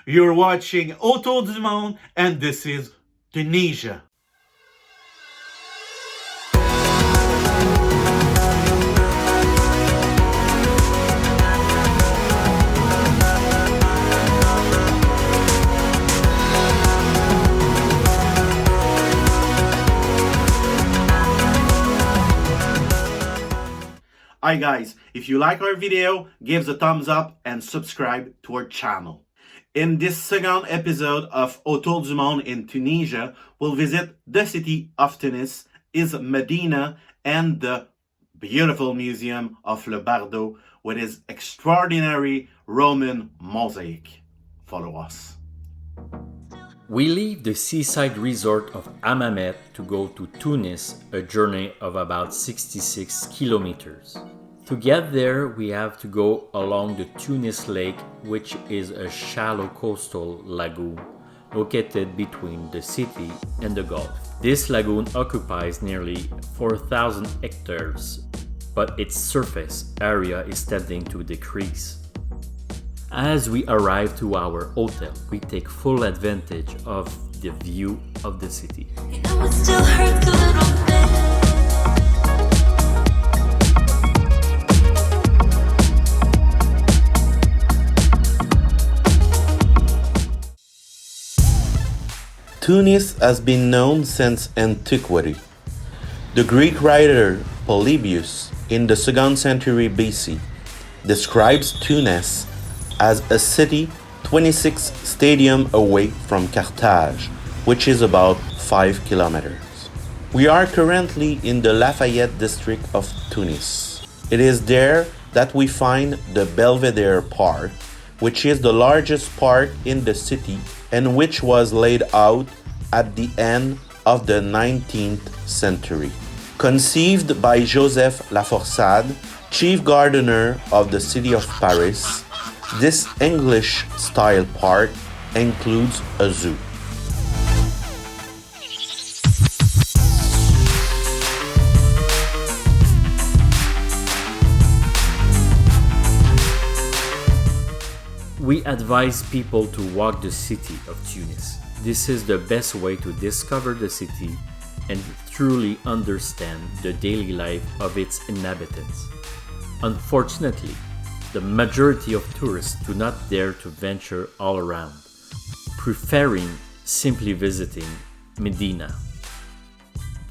You're watching Autour du Monde, and this is Tunisia. Hi guys, if you like our video, give a thumbs up and subscribe to our channel. In this second episode of Autour du Monde in Tunisia, we'll visit the city of Tunis, its Medina, and the beautiful museum of Le Bardo with its extraordinary Roman mosaic. Follow us. We leave the seaside resort of Hammamet to go to Tunis, a journey of about 66 kilometers. To get there, we have to go along the Tunis Lake, which is a shallow coastal lagoon located between the city and the Gulf. This lagoon occupies nearly 4,000 hectares, but its surface area is tending to decrease. As we arrive to our hotel, we take full advantage of the view of the city. You know it still hurts a little bit. Tunis has been known since antiquity. The Greek writer Polybius, in the 2nd century BC, describes Tunis as a city 26 stadium away from Carthage, which is about 5 kilometers. We are currently in the LaFayette district of Tunis. It is there that we find the Belvedere Park, which is the largest park in the city and which was laid out at the end of the 19th century. Conceived by Joseph Laforcade, chief gardener of the city of Paris, this English-style park includes a zoo. We advise people to walk the city of Tunis. This is the best way to discover the city and truly understand the daily life of its inhabitants. Unfortunately, the majority of tourists do not dare to venture all around, preferring simply visiting Medina.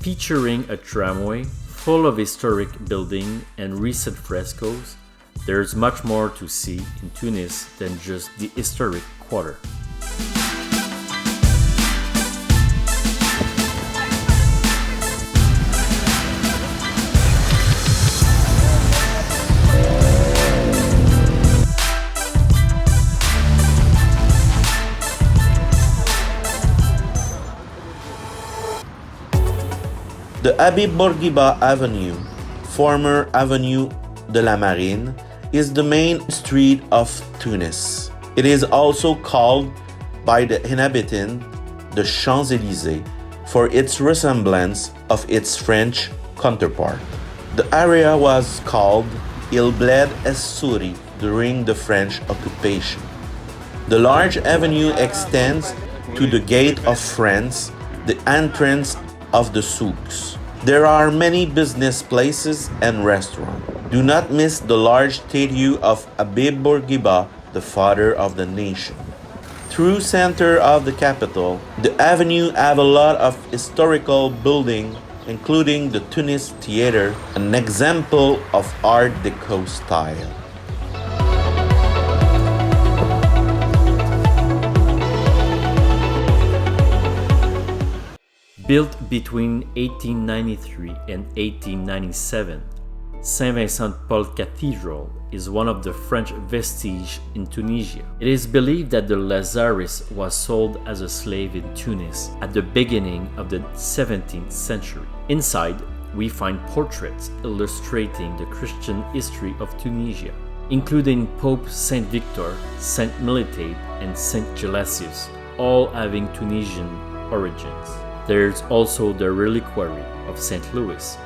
Featuring a tramway full of historic buildings and recent frescoes, there's much more to see in Tunis than just the historic quarter. The Habib-Bourguiba Avenue, former Avenue de la Marine, is the main street of Tunis. It is also called by the inhabitants the Champs Elysees for its resemblance of its French counterpart. The area was called il-bled Es-Sourri during the French occupation. The large avenue extends to the Gate of France, the entrance of the souks. There are many business places and restaurants. Do not miss the large statue of Habib-Bourguiba, the father of the nation. Through center of the capital, the avenue have a lot of historical buildings, including the Tunis Theater, an example of Art Deco style. Built between 1893 and 1897, Saint-Vincent Paul Cathedral is one of the French vestiges in Tunisia. It is believed that the Lazarus was sold as a slave in Tunis at the beginning of the 17th century. Inside, we find portraits illustrating the Christian history of Tunisia, including Pope Saint Victor, Saint Militade, and Saint Gelasius, all having Tunisian origins. There's also the reliquary of St. Louis,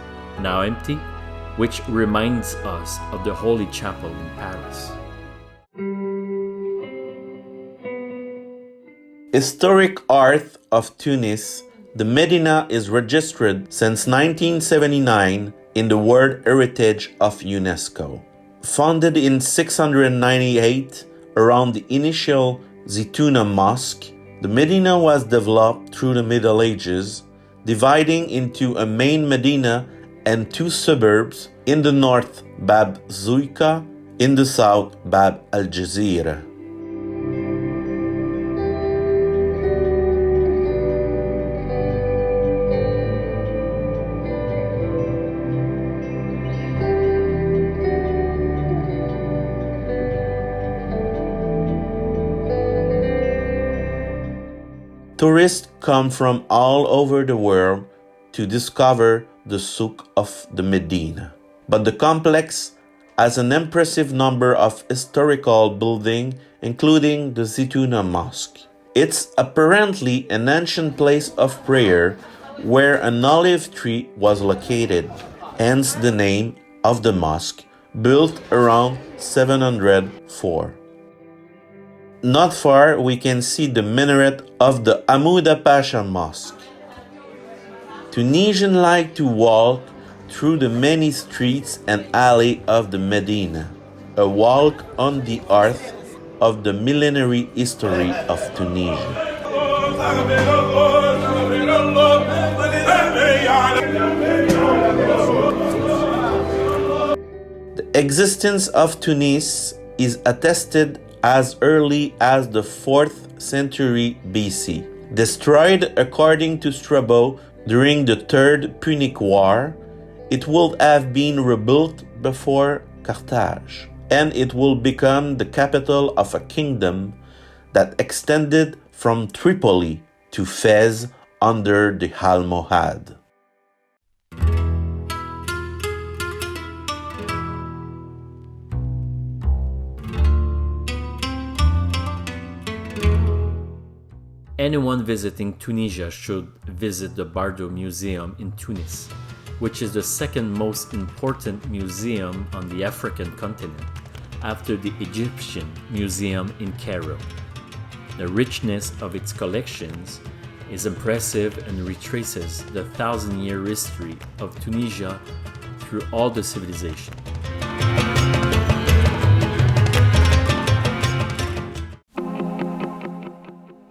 now empty, which reminds us of the Holy Chapel in Paris. Historic art of Tunis, the Medina is registered since 1979 in the World Heritage of UNESCO. Founded in 698 around the initial Zitouna Mosque, the Medina was developed through the Middle Ages, dividing into a main Medina and two suburbs, in the north Bab Zuika, in the south Bab al-Jazira. Tourists come from all over the world to discover the souk of the Medina. But the complex has an impressive number of historical buildings, including the Zitouna Mosque. It's apparently an ancient place of prayer where an olive tree was located, hence the name of the mosque, built around 704. Not far, we can see the minaret of the Hamouda Pasha Mosque. Tunisians like to walk through the many streets and alleys of the Medina, a walk on the earth of the millenary history of Tunisia. The existence of Tunis is attested as early as the 4th century BC. Destroyed according to Strabo during the Third Punic War, it would have been rebuilt before Carthage, and it will become the capital of a kingdom that extended from Tripoli to Fez under the Almohad. Anyone visiting Tunisia should visit the Bardo Museum in Tunis, which is the second most important museum on the African continent, after the Egyptian Museum in Cairo. The richness of its collections is impressive and retraces the thousand-year history of Tunisia through all the civilization.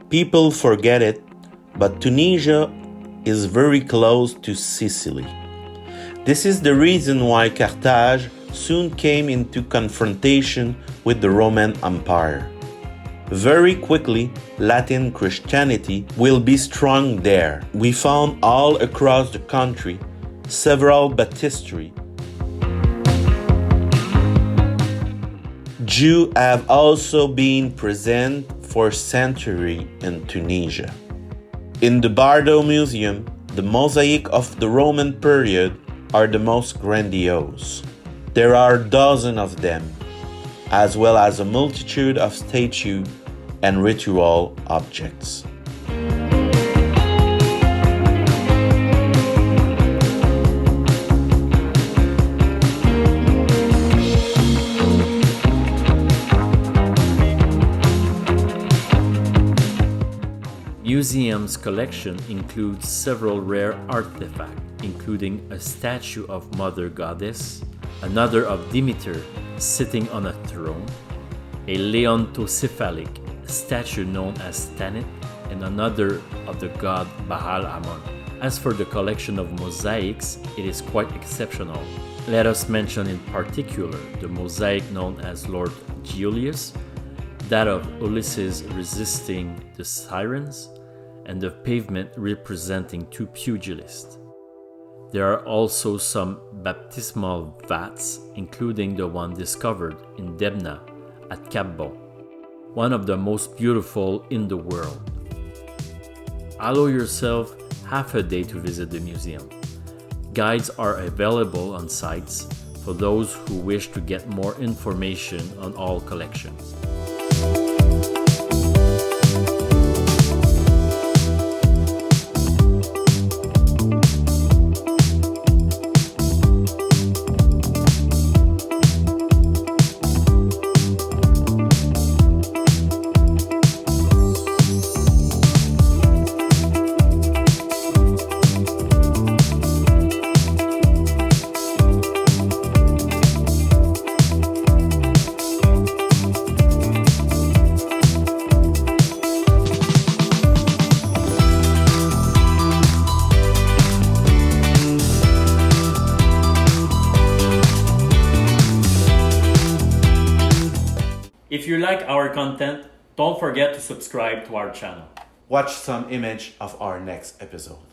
People forget it, but Tunisia is very close to Sicily. This is the reason why Carthage soon came into confrontation with the Roman Empire. Very quickly, Latin Christianity will be strong there. We found all across the country several baptisteries. Jews have also been present for centuries in Tunisia. In the Bardo Museum, the mosaics of the Roman period are the most grandiose. There are dozens of them, as well as a multitude of statues and ritual objects. Museum's collection includes several rare artifacts, including a statue of Mother Goddess, another of Demeter sitting on a throne, a leontocephalic statue known as Tanit, and another of the god Baal Ammon. As for the collection of mosaics, it is quite exceptional. Let us mention in particular the mosaic known as Lord Julius, that of Ulysses resisting the sirens, and the pavement representing two pugilists. There are also some baptismal vats, including the one discovered in Debna at Cap Bon, one of the most beautiful in the world. Allow yourself half a day to visit the museum. Guides are available on sites for those who wish to get more information on all collections. If you like our content, don't forget to subscribe to our channel. Watch some image of our next episode.